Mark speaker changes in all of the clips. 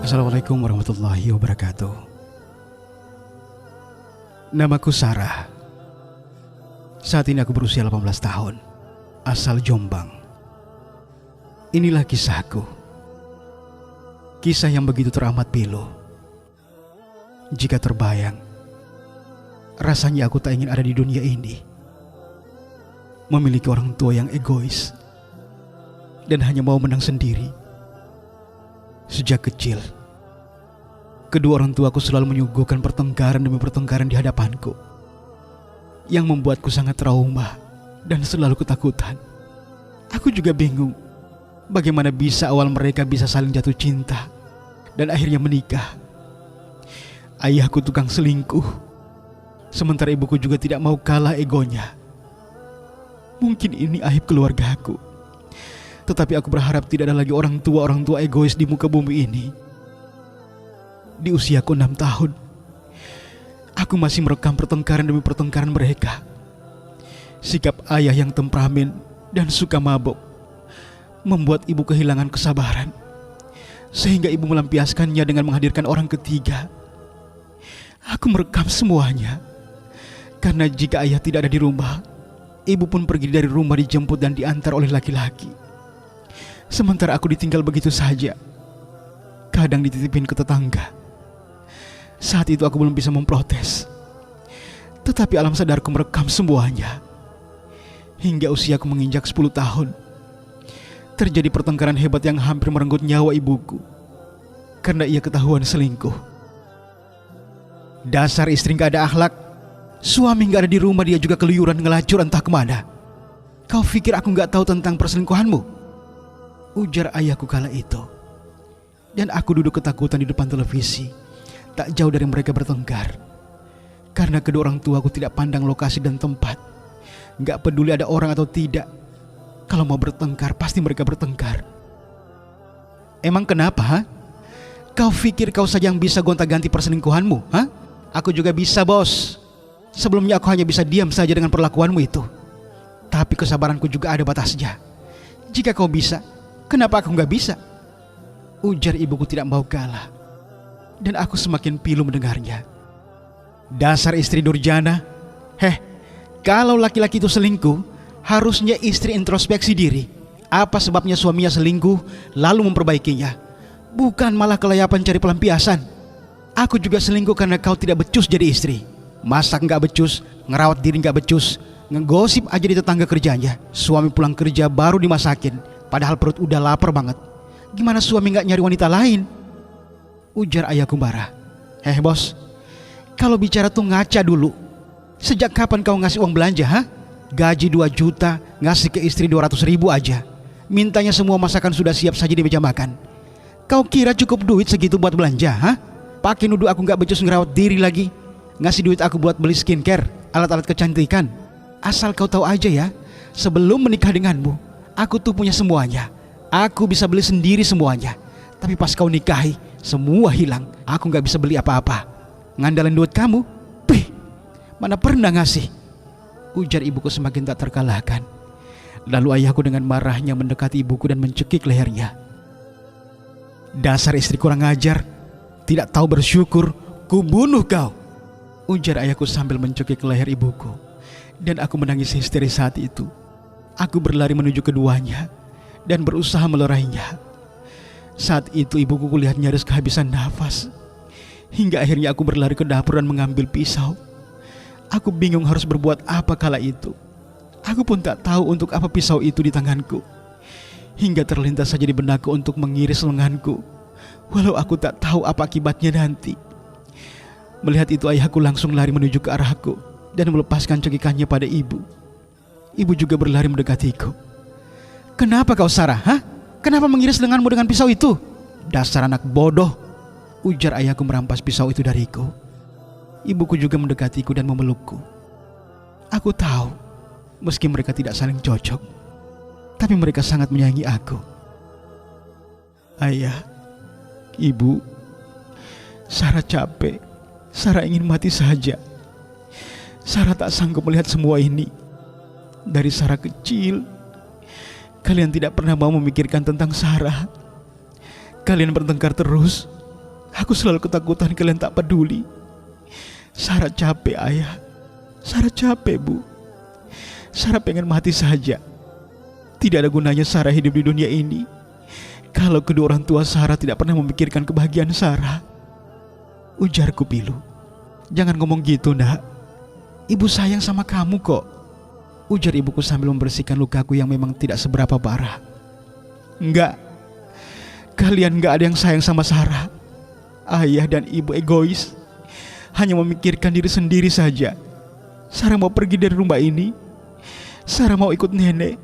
Speaker 1: Assalamualaikum warahmatullahi wabarakatuh. Namaku Sarah. Saat ini aku berusia 18 tahun, asal Jombang. Inilah kisahku. Kisah yang begitu teramat pilu. Jika terbayang, rasanya aku tak ingin ada di dunia ini. Memiliki orang tua yang egois dan hanya mau menang sendiri. Sejak kecil, kedua orang tuaku selalu menyuguhkan pertengkaran demi pertengkaran di hadapanku, yang membuatku sangat trauma dan selalu ketakutan. Aku juga bingung bagaimana bisa awal mereka bisa saling jatuh cinta dan akhirnya menikah. Ayahku tukang selingkuh, sementara ibuku juga tidak mau kalah egonya. Mungkin ini aib keluargaku, tetapi aku berharap tidak ada lagi orang tua egois di muka bumi ini. Di usiaku 6 tahun, aku masih merekam pertengkaran demi pertengkaran mereka. Sikap ayah yang temperamen dan suka mabuk membuat ibu kehilangan kesabaran, sehingga ibu melampiaskannya dengan menghadirkan orang ketiga. Aku merekam semuanya, karena jika ayah tidak ada di rumah, ibu pun pergi dari rumah dijemput dan diantar oleh laki-laki. Sementara aku ditinggal begitu saja, kadang dititipin ke tetangga. Saat itu aku belum bisa memprotes, tetapi alam sadarku merekam semuanya. Hingga usiaku menginjak 10 tahun, terjadi pertengkaran hebat yang hampir merenggut nyawa ibuku, karena ia ketahuan selingkuh. Dasar istri gak ada akhlak, suami gak ada di rumah dia juga keluyuran ngelacur entah kemana. Kau pikir aku gak tahu tentang perselingkuhanmu? Ujar ayahku kala itu. Dan aku duduk ketakutan di depan televisi, tak jauh dari mereka bertengkar. Karena kedua orang tuaku tidak pandang lokasi dan tempat, gak peduli ada orang atau tidak. Kalau mau bertengkar, pasti mereka bertengkar. Emang kenapa, ha? Kau pikir kau saja yang bisa gonta-ganti perselingkuhanmu, ha? Aku juga bisa, bos. Sebelumnya aku hanya bisa diam saja dengan perlakuanmu itu, tapi kesabaranku juga ada batasnya. Jika kau bisa, kenapa aku gak bisa? Ujar ibuku tidak mau kalah. Dan aku semakin pilu mendengarnya. Dasar istri durjana. Kalau laki-laki itu selingkuh, harusnya istri introspeksi diri. Apa sebabnya suaminya selingkuh, lalu memperbaikinya, bukan malah kelayapan cari pelampiasan. Aku juga selingkuh karena kau tidak becus jadi istri. Masak gak becus, ngerawat diri gak becus, ngegosip aja di tetangga kerjanya. Suami pulang kerja baru dimasakin, padahal perut udah lapar banget. Gimana suami gak nyari wanita lain? Ujar ayahku marah. Bos, kalau bicara tuh ngaca dulu. Sejak kapan kau ngasih uang belanja, ha? Gaji 2 juta, ngasih ke istri 200 ribu aja. Mintanya semua masakan sudah siap saja di meja makan. Kau kira cukup duit segitu buat belanja, ha? Pakai nuduh aku gak becus ngerawat diri lagi. Ngasih duit aku buat beli skincare, alat-alat kecantikan. Asal kau tahu aja ya, sebelum menikah denganmu, aku tuh punya semuanya. Aku bisa beli sendiri semuanya. Tapi pas kau nikahi, semua hilang. Aku gak bisa beli apa-apa. Ngandalin duit kamu, mana pernah ngasih? Ujar ibuku semakin tak terkalahkan. Lalu ayahku dengan marahnya mendekati ibuku dan mencekik lehernya. Dasar istri kurang ajar, tidak tahu bersyukur, kubunuh kau. Ujar ayahku sambil mencekik leher ibuku. Dan aku menangis histeris saat itu. Aku berlari menuju keduanya dan berusaha melerainya. Saat itu ibuku kulihat nyaris kehabisan nafas. Hingga akhirnya aku berlari ke dapur dan mengambil pisau. Aku bingung harus berbuat apa kala itu. Aku pun tak tahu untuk apa pisau itu di tanganku. Hingga terlintas saja di benakku untuk mengiris lenganku, walau aku tak tahu apa akibatnya nanti. Melihat itu ayahku langsung lari menuju ke arahku dan melepaskan cekikannya pada ibu. Ibu juga berlari mendekatiku. Kenapa kau Sarah, ha? Kenapa mengiris lenganmu dengan pisau itu? Dasar anak bodoh, ujar ayahku merampas pisau itu dariku. Ibuku juga mendekatiku dan memelukku. Aku tahu, meski mereka tidak saling cocok, tapi mereka sangat menyayangi aku. Ayah, ibu, Sarah capek. Sarah ingin mati saja. Sarah tak sanggup melihat semua ini. Dari Sarah kecil, Kalian tidak pernah mau memikirkan tentang Sarah. Kalian bertengkar terus. Aku selalu ketakutan kalian tak peduli. Sarah capek, Ayah. Sarah capek, Bu. Sarah pengen mati saja. Tidak ada gunanya Sarah hidup di dunia ini kalau kedua orang tua Sarah tidak pernah memikirkan kebahagiaan Sarah. Ujarku pilu. Jangan ngomong gitu, Nak. Ibu sayang sama kamu kok. Ujar ibuku sambil membersihkan lukaku yang memang tidak seberapa parah. Enggak. Kalian enggak ada yang sayang sama Sarah. Ayah dan ibu egois, hanya memikirkan diri sendiri saja. Sarah mau pergi dari rumah ini. Sarah mau ikut nenek.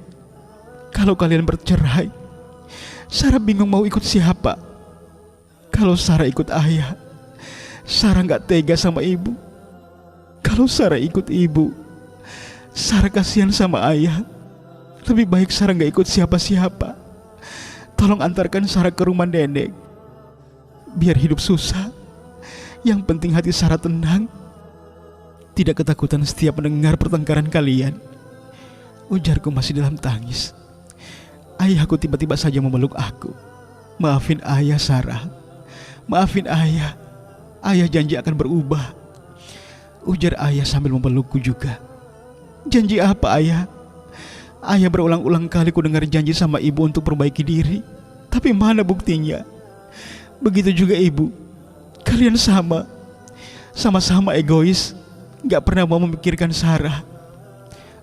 Speaker 1: Kalau kalian bercerai, Sarah bingung mau ikut siapa. Kalau Sarah ikut ayah, Sarah gak tega sama ibu. Kalau Sarah ikut ibu, Sarah kasihan sama ayah. Lebih baik Sarah gak ikut siapa-siapa. Tolong antarkan Sarah ke rumah nenek. Biar hidup susah, yang penting hati Sarah tenang. Tidak ketakutan setiap mendengar pertengkaran kalian. Ujarku masih dalam tangis. Ayahku tiba-tiba saja memeluk aku. Maafin ayah, Sarah. Maafin ayah. Ayah janji akan berubah. Ujar ayah sambil memelukku juga. Janji apa, ayah? Ayah berulang-ulang kali ku dengar janji sama ibu untuk perbaiki diri. Tapi mana buktinya? Begitu juga ibu. Kalian sama. Sama-sama egois. Gak pernah mau memikirkan Sarah.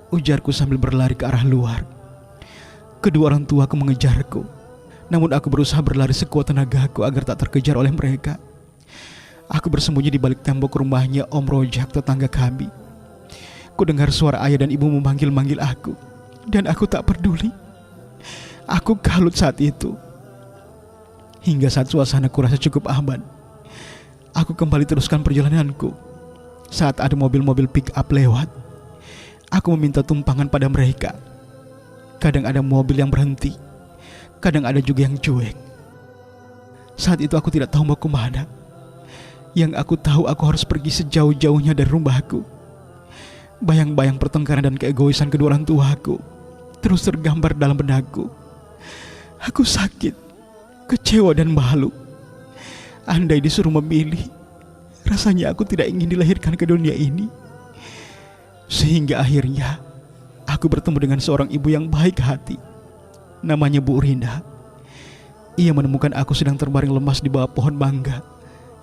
Speaker 1: Ujarku sambil berlari ke arah luar. Kedua orang tuaku mengejarku. Namun aku berusaha berlari sekuat tenagaku agar tak terkejar oleh mereka. Aku bersembunyi di balik tembok rumahnya Om Rojak, tetangga kami. Ku dengar suara ayah dan ibu memanggil-manggil aku. Dan aku tak peduli. Aku kalut saat itu. Hingga saat suasana kurasa cukup aman, aku kembali teruskan perjalananku. Saat ada mobil-mobil pick up lewat, aku meminta tumpangan pada mereka. Kadang ada mobil yang berhenti, kadang ada juga yang cuek. Saat itu aku tidak tahu mau kemana. Yang aku tahu aku harus pergi sejauh-jauhnya dari rumahku. Bayang-bayang pertengkaran dan keegoisan kedua orang tuaku terus tergambar dalam benakku. Aku sakit, kecewa dan malu. Andai disuruh memilih, rasanya aku tidak ingin dilahirkan ke dunia ini. Sehingga akhirnya aku bertemu dengan seorang ibu yang baik hati. Namanya Bu Rinda. Ia menemukan aku sedang terbaring lemas di bawah pohon mangga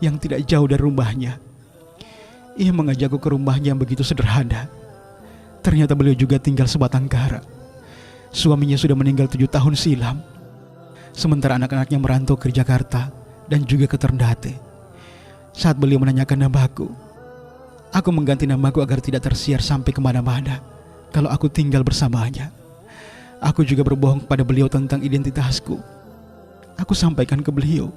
Speaker 1: yang tidak jauh dari rumahnya. Ia mengajakku ke rumahnya yang begitu sederhana. Ternyata beliau juga tinggal sebatang kara. Suaminya sudah meninggal 7 tahun silam. Sementara anak-anaknya merantau ke Jakarta dan juga ke Ternate. Saat beliau menanyakan namaku, aku mengganti namaku agar tidak tersiar sampai kemana-mana kalau aku tinggal bersamanya. Aku juga berbohong kepada beliau tentang identitasku. Aku sampaikan ke beliau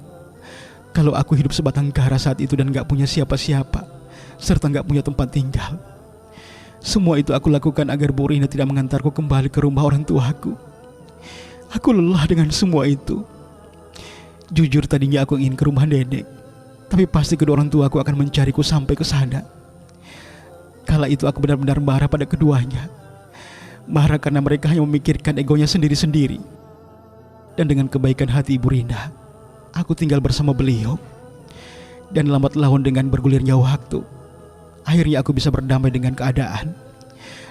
Speaker 1: kalau aku hidup sebatang kara saat itu dan gak punya siapa-siapa, serta gak punya tempat tinggal. Semua itu aku lakukan agar Bu Rina tidak mengantarku kembali ke rumah orang tuaku. Aku lelah dengan semua itu. Jujur tadinya aku ingin ke rumah nenek, tapi pasti kedua orang tuaku akan mencariku sampai ke sana. Kala itu aku benar-benar marah pada keduanya. Marah karena mereka hanya memikirkan egonya sendiri-sendiri. Dan dengan kebaikan hati Ibu Rina, aku tinggal bersama beliau. Dan lambat laun dengan bergulirnya waktu, akhirnya aku bisa berdamai dengan keadaan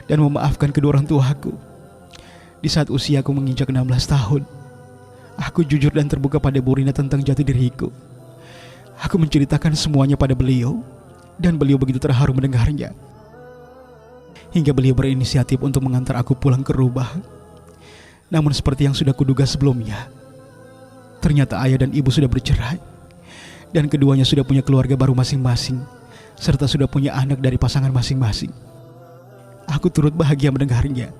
Speaker 1: dan memaafkan kedua orang tuaku. Di saat usiaku menginjak 16 tahun, aku jujur dan terbuka pada Bu Rina tentang jati diriku. Aku menceritakan semuanya pada beliau, dan beliau begitu terharu mendengarnya. Hingga beliau berinisiatif untuk mengantar aku pulang ke rumah. Namun seperti yang sudah kuduga sebelumnya, ternyata ayah dan ibu sudah bercerai, dan keduanya sudah punya keluarga baru masing-masing, serta sudah punya anak dari pasangan masing-masing. Aku turut bahagia mendengarnya.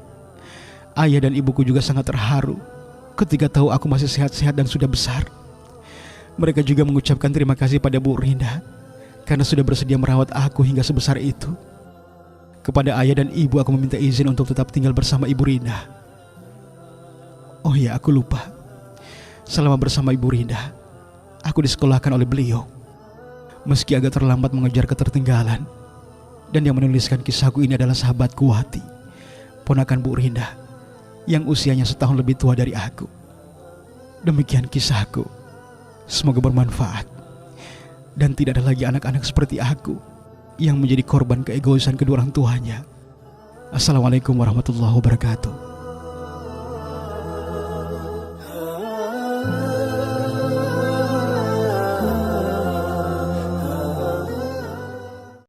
Speaker 1: Ayah dan ibuku juga sangat terharu ketika tahu aku masih sehat-sehat dan sudah besar. Mereka juga mengucapkan terima kasih pada Bu Rinda karena sudah bersedia merawat aku hingga sebesar itu. Kepada ayah dan ibu aku meminta izin untuk tetap tinggal bersama Ibu Rinda. Oh ya, aku lupa. Selama bersama Ibu Rinda, aku disekolahkan oleh beliau. Meski agak terlambat mengejar ketertinggalan. Dan yang menuliskan kisahku ini adalah sahabatku Wati, ponakan Bu Rinda. yang usianya setahun lebih tua dari aku. Demikian kisahku. Semoga bermanfaat dan tidak ada lagi anak-anak seperti aku yang menjadi korban keegoisan kedua orang tuanya. Assalamualaikum warahmatullahi wabarakatuh.